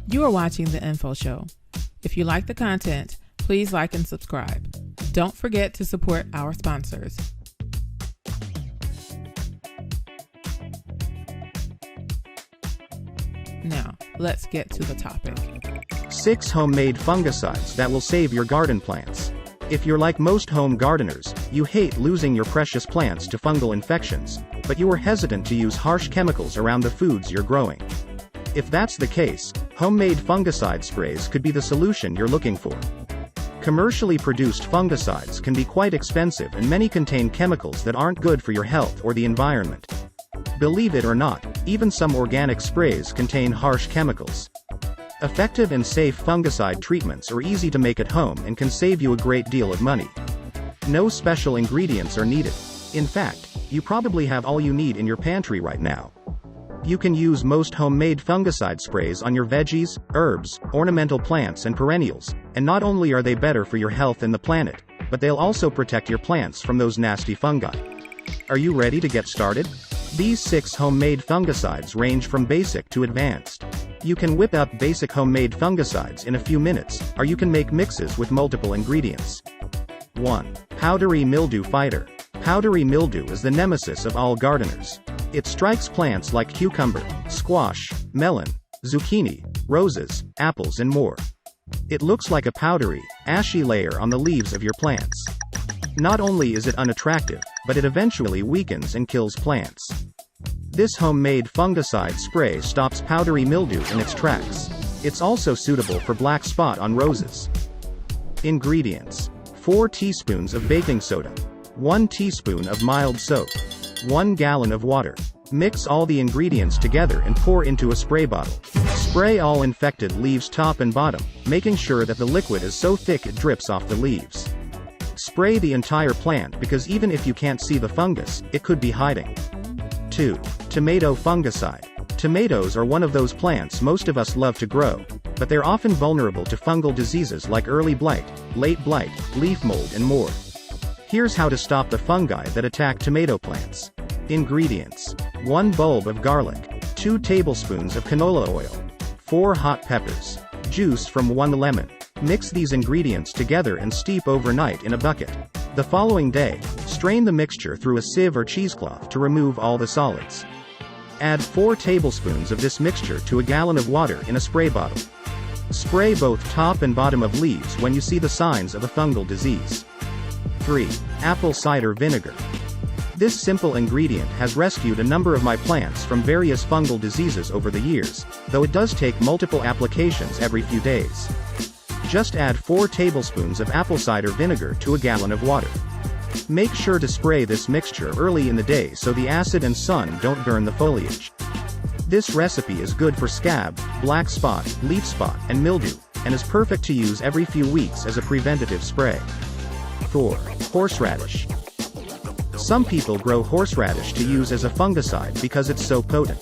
You are watching The Info Show. If you like the content, please like and subscribe. Don't forget to support our sponsors. Now, let's get to the topic. 6 homemade fungicides that will save your garden plants. If you're like most home gardeners, you hate losing your precious plants to fungal infections, but you are hesitant to use harsh chemicals around the foods you're growing. If that's the case, homemade fungicide sprays could be the solution you're looking for. Commercially produced fungicides can be quite expensive and many contain chemicals that aren't good for your health or the environment. Believe it or not, even some organic sprays contain harsh chemicals. Effective and safe fungicide treatments are easy to make at home and can save you a great deal of money. No special ingredients are needed. In fact, you probably have all you need in your pantry right now. You can use most homemade fungicide sprays on your veggies, herbs, ornamental plants and perennials, and not only are they better for your health and the planet, but they'll also protect your plants from those nasty fungi. Are you ready to get started? These 6 homemade fungicides range from basic to advanced. You can whip up basic homemade fungicides in a few minutes, or you can make mixes with multiple ingredients. 1. Powdery mildew fighter. Powdery mildew is the nemesis of all gardeners. It strikes plants like cucumber, squash, melon, zucchini, roses, apples and more. It looks like a powdery, ashy layer on the leaves of your plants. Not only is it unattractive, but it eventually weakens and kills plants. This homemade fungicide spray stops powdery mildew in its tracks. It's also suitable for black spot on roses. Ingredients: 4 teaspoons of baking soda, 1 teaspoon of mild soap, 1 gallon of water. Mix all the ingredients together and pour into a spray bottle. Spray all infected leaves top and bottom, making sure that the liquid is so thick it drips off the leaves. Spray the entire plant because even if you can't see the fungus, it could be hiding. 2. Tomato fungicide. Tomatoes are one of those plants most of us love to grow, but they're often vulnerable to fungal diseases like early blight, late blight, leaf mold and more. Here's how to stop the fungi that attack tomato plants. Ingredients: 1 bulb of garlic, 2 tablespoons of canola oil, 4 hot peppers, juice from 1 lemon. Mix these ingredients together and steep overnight in a bucket. The following day, strain the mixture through a sieve or cheesecloth to remove all the solids. Add 4 tablespoons of this mixture to a gallon of water in a spray bottle. Spray both top and bottom of leaves when you see the signs of a fungal disease. 3. Apple cider vinegar. This simple ingredient has rescued a number of my plants from various fungal diseases over the years, though it does take multiple applications every few days. Just add 4 tablespoons of apple cider vinegar to a gallon of water. Make sure to spray this mixture early in the day so the acid and sun don't burn the foliage. This recipe is good for scab, black spot, leaf spot, and mildew, and is perfect to use every few weeks as a preventative spray. 4. Horseradish. Some people grow horseradish to use as a fungicide because it's so potent.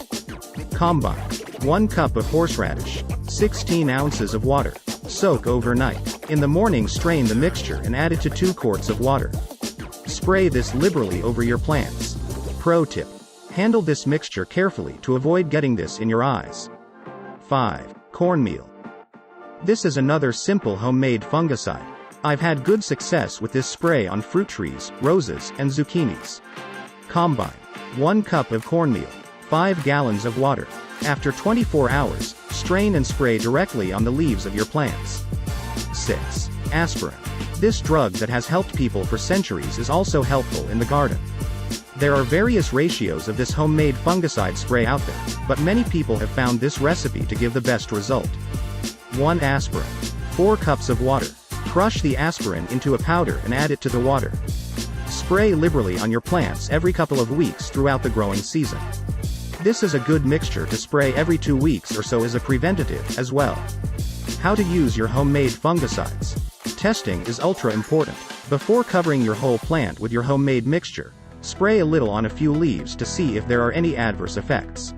Combine 1 cup of horseradish, 16 ounces of water. Soak overnight. In the morning strain the mixture and add it to 2 quarts of water. Spray this liberally over your plants. Pro tip: handle this mixture carefully to avoid getting this in your eyes. 5. Cornmeal. This is another simple homemade fungicide. I've had good success with this spray on fruit trees, roses, and zucchinis. Combine 1 cup of cornmeal, 5 gallons of water. After 24 hours, strain and spray directly on the leaves of your plants. 6. Aspirin. This drug that has helped people for centuries is also helpful in the garden. There are various ratios of this homemade fungicide spray out there, but many people have found this recipe to give the best result. 1 aspirin, 4 cups of water. Crush the aspirin into a powder and add it to the water. Spray liberally on your plants every couple of weeks throughout the growing season. This is a good mixture to spray every 2 weeks or so as a preventative as well. How to use your homemade fungicides. Testing is ultra important. Before covering your whole plant with your homemade mixture, spray a little on a few leaves to see if there are any adverse effects.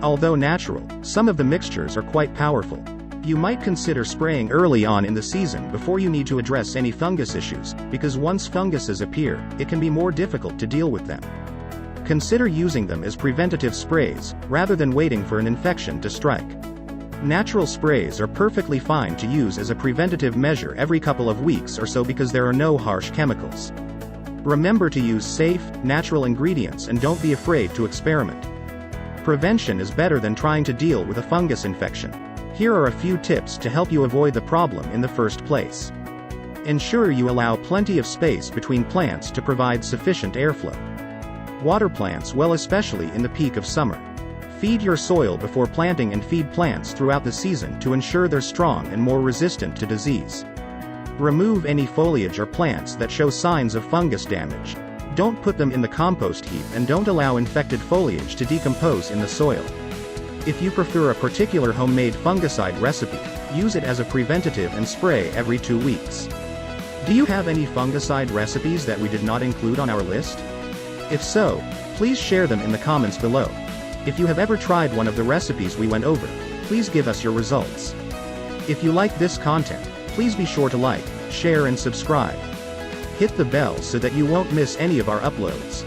Although natural, some of the mixtures are quite powerful. You might consider spraying early on in the season before you need to address any fungus issues, because once funguses appear, it can be more difficult to deal with them. Consider using them as preventative sprays, rather than waiting for an infection to strike. Natural sprays are perfectly fine to use as a preventative measure every couple of weeks or so because there are no harsh chemicals. Remember to use safe, natural ingredients and don't be afraid to experiment. Prevention is better than trying to deal with a fungus infection. Here are a few tips to help you avoid the problem in the first place. Ensure you allow plenty of space between plants to provide sufficient airflow. Water plants well, especially in the peak of summer. Feed your soil before planting and feed plants throughout the season to ensure they're strong and more resistant to disease. Remove any foliage or plants that show signs of fungus damage. Don't put them in the compost heap and don't allow infected foliage to decompose in the soil. If you prefer a particular homemade fungicide recipe, use it as a preventative and spray every 2 weeks. Do you have any fungicide recipes that we did not include on our list? If so, please share them in the comments below. If you have ever tried one of the recipes we went over, please give us your results. If you like this content, please be sure to like, share and subscribe. Hit the bell so that you won't miss any of our uploads.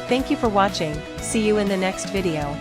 Thank you for watching. See you in the next video.